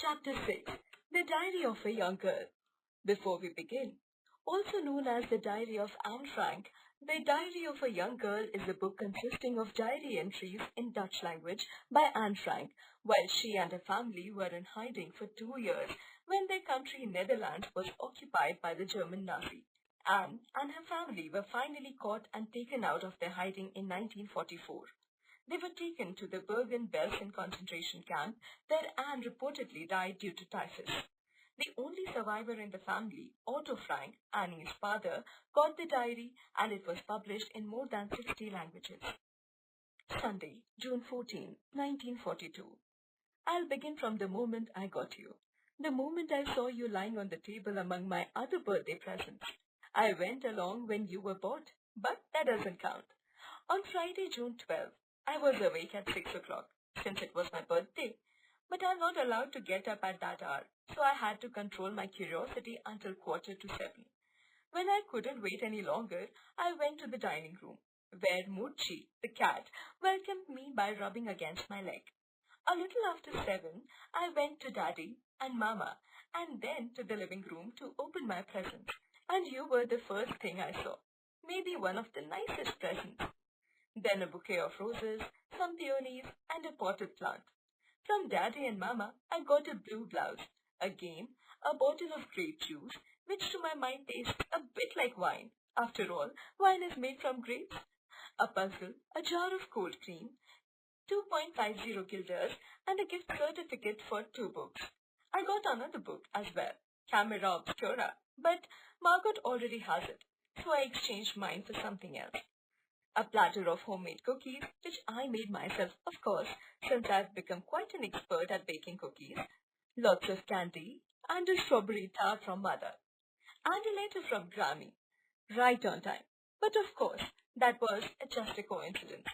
Chapter 6. The Diary of a Young Girl. Before we begin, also known as the Diary of Anne Frank, The Diary of a Young Girl is a book consisting of diary entries in Dutch language by Anne Frank while she and her family were in hiding for 2 years when their country Netherlands was occupied by the German Nazi. Anne and her family were finally caught and taken out of their hiding in 1944. They were taken to the Bergen-Belsen concentration camp, where Anne reportedly died due to typhus. The only survivor in the family, Otto Frank, Annie's father, got the diary and it was published in more than 60 languages. Sunday, June 14, 1942. I'll begin from the moment I got you. The moment I saw you lying on the table among my other birthday presents. I went along when you were bought, but that doesn't count. On Friday, June 12, I was awake at 6 o'clock, since it was my birthday. But I'm not allowed to get up at that hour, so I had to control my curiosity until 6:45. When I couldn't wait any longer, I went to the dining room, where Moochie, the cat, welcomed me by rubbing against my leg. A little after 7, I went to Daddy and Mama, and then to the living room to open my presents. And you were the first thing I saw, maybe one of the nicest presents. Then a bouquet of roses, some peonies, and a potted plant. From Daddy and Mama, I got a blue blouse, a game, a bottle of grape juice, which to my mind tastes a bit like wine. After all, wine is made from grapes. A puzzle, a jar of cold cream, 2.50 guilders, and a gift certificate for 2 books. I got another book as well, Camera Obscura, but Margot already has it, so I exchanged mine for something else. A platter of homemade cookies, which I made myself, of course, since I've become quite an expert at baking cookies. Lots of candy, and a strawberry tart from Mother. And a letter from Grammy. Right on time. But of course, that was just a coincidence.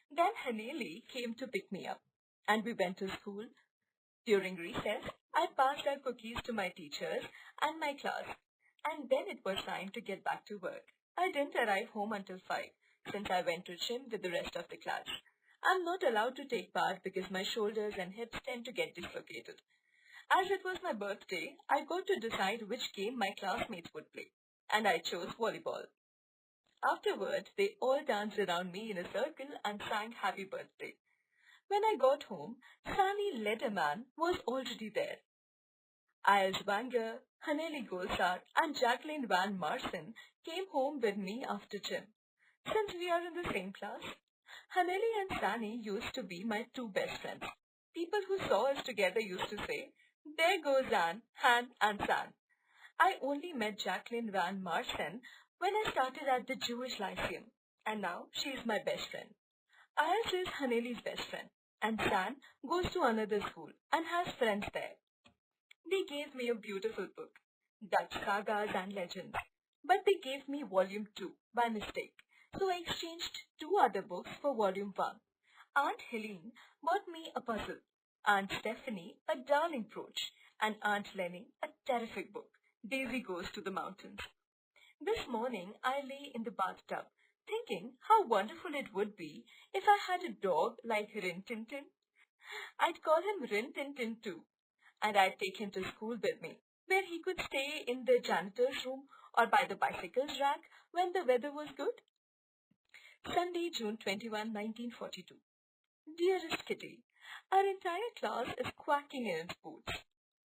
Then Haneli came to pick me up, and we went to school. During recess, I passed our cookies to my teachers and my class, and then it was time to get back to work. I didn't arrive home until 5. Since I went to gym with the rest of the class. I'm not allowed to take part because my shoulders and hips tend to get dislocated. As it was my birthday, I got to decide which game my classmates would play, and I chose volleyball. Afterward, they all danced around me in a circle and sang happy birthday. When I got home, Sani Lederman was already there. Iles Wanger, Haneli Golsar, and Jacqueline Van Marsen came home with me after gym. Since we are in the same class, Haneli and Sani used to be my 2 best friends. People who saw us together used to say, "There goes Anne, Han, and San." I only met Jacqueline Van Marsen when I started at the Jewish Lyceum, and now she is my best friend. Iris is Haneli's best friend, and San goes to another school and has friends there. They gave me a beautiful book, Dutch Sagas and Legends, but they gave me volume 2 by mistake. So I exchanged 2 other books for volume 1. Aunt Helene bought me a puzzle, Aunt Stephanie a darling brooch, and Aunt Lenny a terrific book, Daisy Goes to the Mountains. This morning I lay in the bathtub, thinking how wonderful it would be if I had a dog like Rin Tin Tin. I'd call him Rin Tin Tin too, and I'd take him to school with me, where he could stay in the janitor's room or by the bicycles rack when the weather was good. Sunday, June 21, 1942. Dearest Kitty, our entire class is quacking in its boots.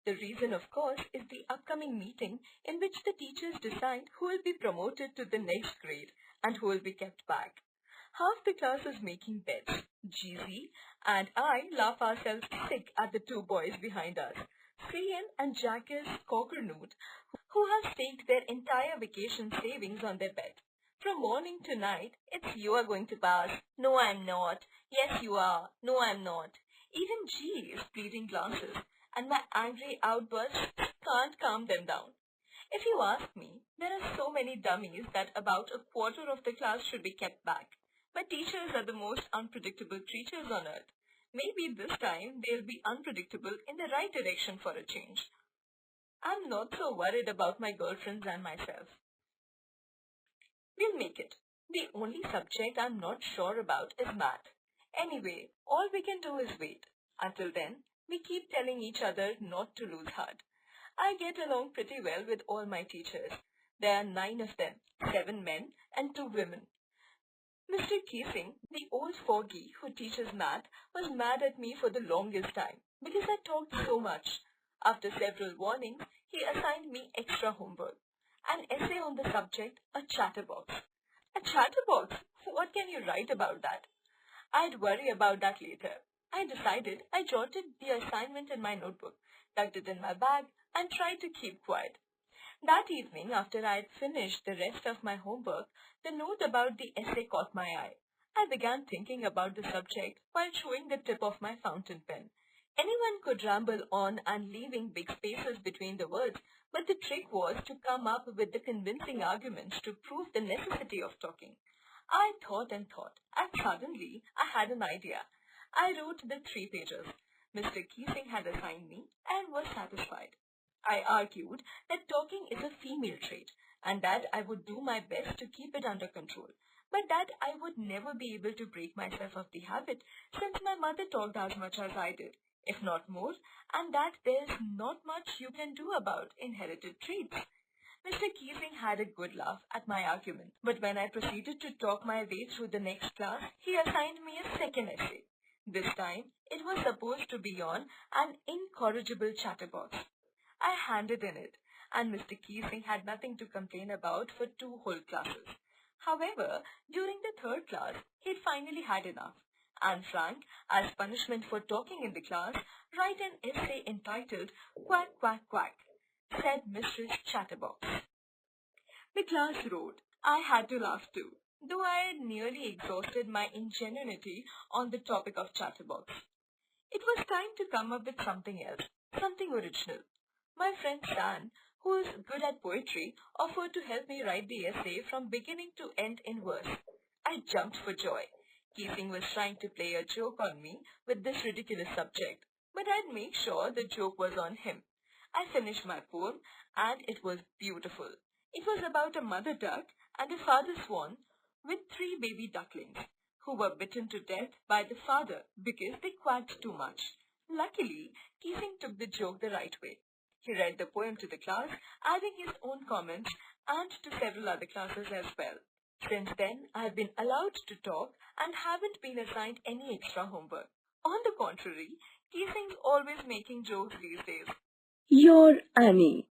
The reason, of course, is the upcoming meeting in which the teachers decide who will be promoted to the next grade and who will be kept back. Half the class is making bets. Jeezy and I laugh ourselves sick at the 2 boys behind us, Cian and Jacques Cockernoot, who have staked their entire vacation savings on their bet. From morning to night, it's "you are going to pass," "no I'm not," "yes you are," "no I'm not." Even G is pleading glances, and my angry outbursts can't calm them down. If you ask me, there are so many dummies that about a quarter of the class should be kept back. But teachers are the most unpredictable creatures on earth. Maybe this time they'll be unpredictable in the right direction for a change. I'm not so worried about my girlfriends and myself. We'll make it. The only subject I'm not sure about is math. Anyway, all we can do is wait. Until then, We keep telling each other not to lose heart. I get along pretty well with all my teachers. There are 9 of them, 7 men and 2 women. Mr. Keesing, the old fogey who teaches math, was mad at me for the longest time because I talked so much. After several warnings, he assigned me extra homework. An essay on the subject, a chatterbox. A chatterbox? What can you write about that? I'd worry about that later. I decided I jotted the assignment in my notebook, tucked it in my bag, and tried to keep quiet. That evening, after I had finished the rest of my homework, the note about the essay caught my eye. I began thinking about the subject while chewing the tip of my fountain pen. Anyone could ramble on and leaving big spaces between the words, but the trick was to come up with the convincing arguments to prove the necessity of talking. I thought and thought, and suddenly I had an idea. I wrote the 3 pages Mr. Keesing had assigned me and was satisfied. I argued that talking is a female trait and that I would do my best to keep it under control, but that I would never be able to break myself of the habit since my mother talked as much as I did, if not more, and that there's not much you can do about inherited traits. Mr. Keesing had a good laugh at my argument, but when I proceeded to talk my way through the next class, he assigned me a second essay. This time, it was supposed to be on an incorrigible chatterbox. I handed in it, and Mr. Keesing had nothing to complain about for 2 whole classes. However, during the 3rd class, he'd finally had enough. And Frank, as punishment for talking in the class, write an essay entitled Quack, Quack, Quack, said Mistress Chatterbox. The class roared. I had to laugh too, though I had nearly exhausted my ingenuity on the topic of Chatterbox. It was time to come up with something else, something original. My friend Stan, who is good at poetry, offered to help me write the essay from beginning to end in verse. I jumped for joy. Keesing was trying to play a joke on me with this ridiculous subject, but I'd make sure the joke was on him. I finished my poem, and it was beautiful. It was about a mother duck and a father swan with 3 baby ducklings, who were bitten to death by the father because they quacked too much. Luckily, Keesing took the joke the right way. He read the poem to the class, adding his own comments and to several other classes as well. Since then, I have been allowed to talk and haven't been assigned any extra homework. On the contrary, Keesing's always making jokes these days. Your Annie.